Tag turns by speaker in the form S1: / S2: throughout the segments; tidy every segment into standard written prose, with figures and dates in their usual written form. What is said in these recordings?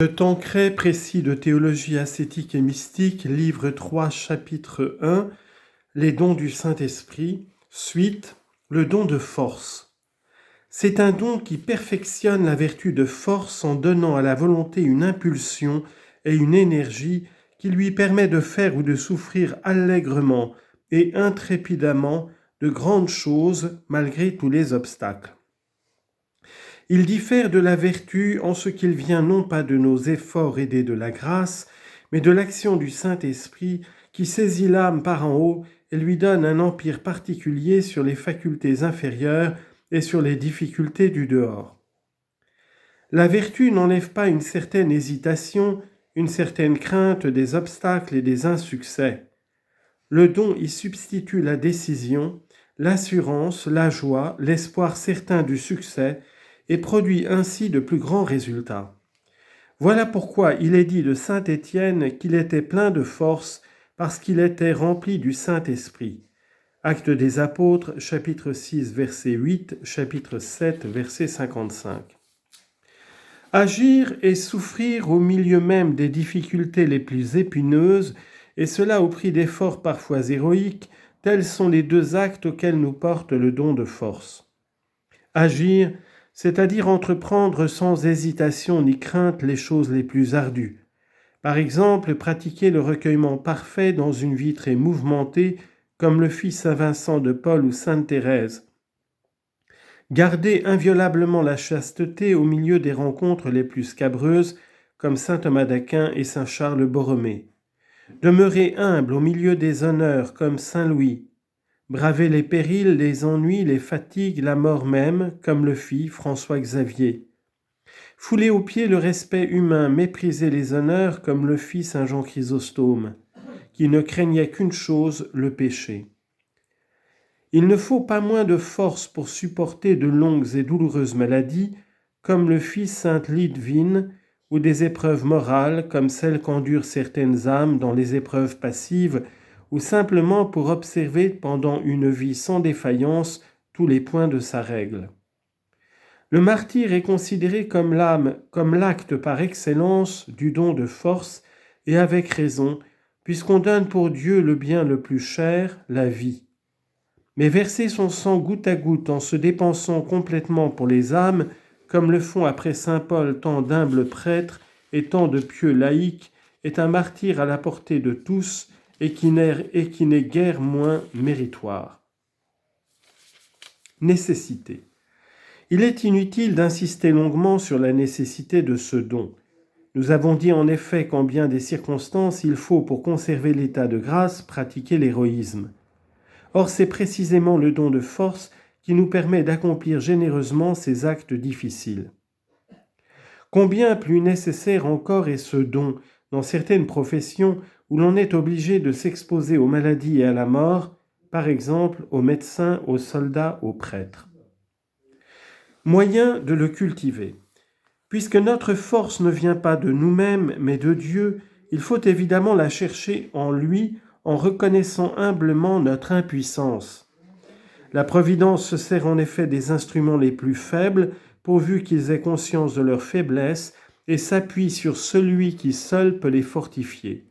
S1: De Tancret, précis de théologie ascétique et mystique, livre 3, chapitre 1, les dons du Saint-Esprit, suite, le don de force. C'est un don qui perfectionne la vertu de force en donnant à la volonté une impulsion et une énergie qui lui permet de faire ou de souffrir allègrement et intrépidamment de grandes choses malgré tous les obstacles. Il diffère de la vertu en ce qu'il vient non pas de nos efforts aidés de la grâce, mais de l'action du Saint-Esprit qui saisit l'âme par en haut et lui donne un empire particulier sur les facultés inférieures et sur les difficultés du dehors. La vertu n'enlève pas une certaine hésitation, une certaine crainte des obstacles et des insuccès. Le don y substitue la décision, l'assurance, la joie, l'espoir certain du succès, et produit ainsi de plus grands résultats. Voilà pourquoi il est dit de saint Étienne qu'il était plein de force parce qu'il était rempli du Saint-Esprit. Actes des Apôtres, chapitre 6, verset 8, chapitre 7, verset 55. Agir et souffrir au milieu même des difficultés les plus épineuses, et cela au prix d'efforts parfois héroïques, tels sont les deux actes auxquels nous porte le don de force. Agir, c'est-à-dire entreprendre sans hésitation ni crainte les choses les plus ardues. Par exemple, pratiquer le recueillement parfait dans une vie très mouvementée, comme le fit saint Vincent de Paul ou sainte Thérèse. Garder inviolablement la chasteté au milieu des rencontres les plus scabreuses, comme saint Thomas d'Aquin et saint Charles Borromée. Demeurer humble au milieu des honneurs, comme saint Louis. Braver les périls, les ennuis, les fatigues, la mort même, comme le fit François Xavier. Fouler aux pieds le respect humain, mépriser les honneurs, comme le fit saint Jean Chrysostome, qui ne craignait qu'une chose, le péché. Il ne faut pas moins de force pour supporter de longues et douloureuses maladies, comme le fit sainte Lidvine, ou des épreuves morales, comme celles qu'endurent certaines âmes dans les épreuves passives, ou simplement pour observer pendant une vie sans défaillance tous les points de sa règle. Le martyre est considéré comme l'acte par excellence du don de force, et avec raison, puisqu'on donne pour Dieu le bien le plus cher, la vie. Mais verser son sang goutte à goutte en se dépensant complètement pour les âmes, comme le font après saint Paul tant d'humbles prêtres et tant de pieux laïcs, est un martyre à la portée de tous, et qui n'est guère moins méritoire. Nécessité. Il est inutile d'insister longuement sur la nécessité de ce don. Nous avons dit en effet qu'en bien des circonstances, il faut, pour conserver l'état de grâce, pratiquer l'héroïsme. Or, c'est précisément le don de force qui nous permet d'accomplir généreusement ces actes difficiles. Combien plus nécessaire encore est ce don dans certaines professions où l'on est obligé de s'exposer aux maladies et à la mort, par exemple aux médecins, aux soldats, aux prêtres. Moyen de le cultiver. Puisque notre force ne vient pas de nous-mêmes, mais de Dieu, il faut évidemment la chercher en lui en reconnaissant humblement notre impuissance. La Providence se sert en effet des instruments les plus faibles, pourvu qu'ils aient conscience de leur faiblesse, et s'appuie sur celui qui seul peut les fortifier.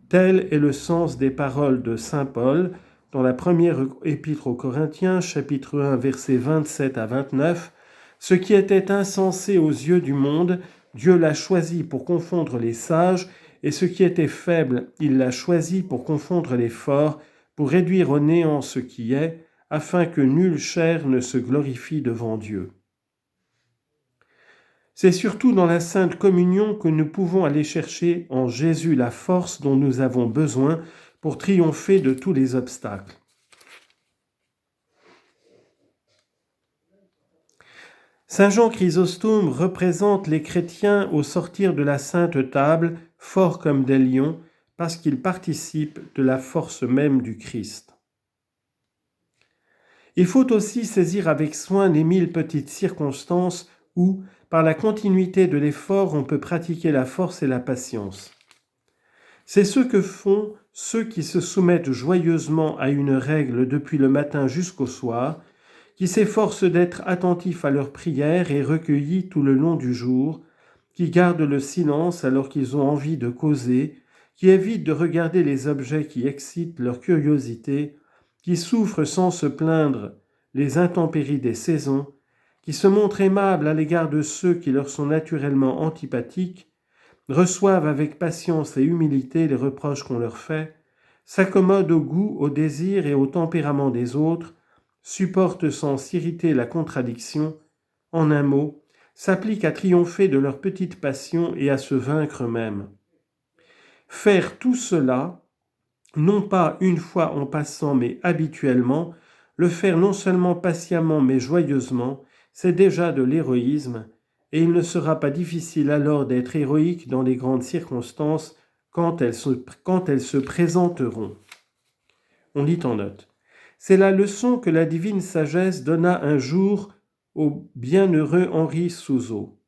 S1: Tel est le sens des paroles de saint Paul dans la première épître aux Corinthiens, chapitre 1, versets 27 à 29. « Ce qui était insensé aux yeux du monde, Dieu l'a choisi pour confondre les sages, et ce qui était faible, il l'a choisi pour confondre les forts, pour réduire au néant ce qui est, afin que nulle chair ne se glorifie devant Dieu. » C'est surtout dans la Sainte Communion que nous pouvons aller chercher en Jésus la force dont nous avons besoin pour triompher de tous les obstacles. Saint Jean Chrysostome représente les chrétiens au sortir de la Sainte Table, forts comme des lions, parce qu'ils participent de la force même du Christ. Il faut aussi saisir avec soin les 1000 petites circonstances où, par la continuité de l'effort, on peut pratiquer la force et la patience. C'est ce que font ceux qui se soumettent joyeusement à une règle depuis le matin jusqu'au soir, qui s'efforcent d'être attentifs à leurs prières et recueillis tout le long du jour, qui gardent le silence alors qu'ils ont envie de causer, qui évitent de regarder les objets qui excitent leur curiosité, qui souffrent sans se plaindre les intempéries des saisons, qui se montrent aimables à l'égard de ceux qui leur sont naturellement antipathiques, reçoivent avec patience et humilité les reproches qu'on leur fait, s'accommodent au goût, au désir et au tempérament des autres, supportent sans s'irriter la contradiction, en un mot, s'appliquent à triompher de leurs petites passions et à se vaincre eux-mêmes. Faire tout cela, non pas une fois en passant mais habituellement, le faire non seulement patiemment mais joyeusement, c'est déjà de l'héroïsme, et il ne sera pas difficile alors d'être héroïque dans les grandes circonstances quand elles se présenteront. On lit en note. C'est la leçon que la divine sagesse donna un jour au bienheureux Henri Souzeau.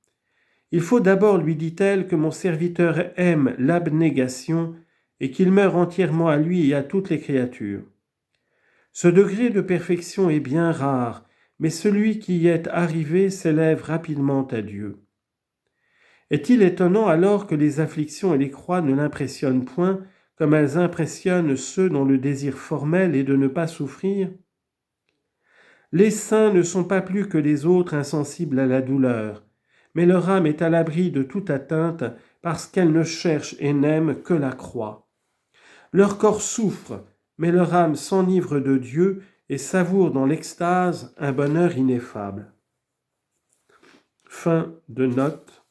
S1: Il faut d'abord, lui dit-elle, que mon serviteur aime l'abnégation et qu'il meure entièrement à lui et à toutes les créatures. Ce degré de perfection est bien rare, mais celui qui y est arrivé s'élève rapidement à Dieu. Est-il étonnant alors que les afflictions et les croix ne l'impressionnent point comme elles impressionnent ceux dont le désir formel est de ne pas souffrir ? Les saints ne sont pas plus que les autres insensibles à la douleur, mais leur âme est à l'abri de toute atteinte parce qu'elle ne cherche et n'aime que la croix. Leur corps souffre, mais leur âme s'enivre de Dieu et savoure dans l'extase un bonheur ineffable. Fin de note,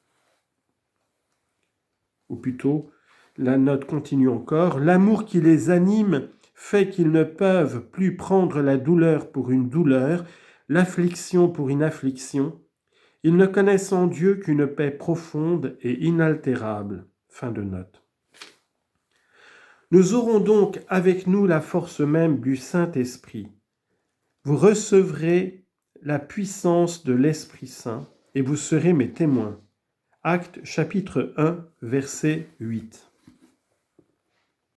S1: ou plutôt, la note continue encore. L'amour qui les anime fait qu'ils ne peuvent plus prendre la douleur pour une douleur, l'affliction pour une affliction. Ils ne connaissent en Dieu qu'une paix profonde et inaltérable. Fin de note. Nous aurons donc avec nous la force même du Saint-Esprit. Vous recevrez la puissance de l'Esprit Saint et vous serez mes témoins. Actes chapitre 1, verset 8.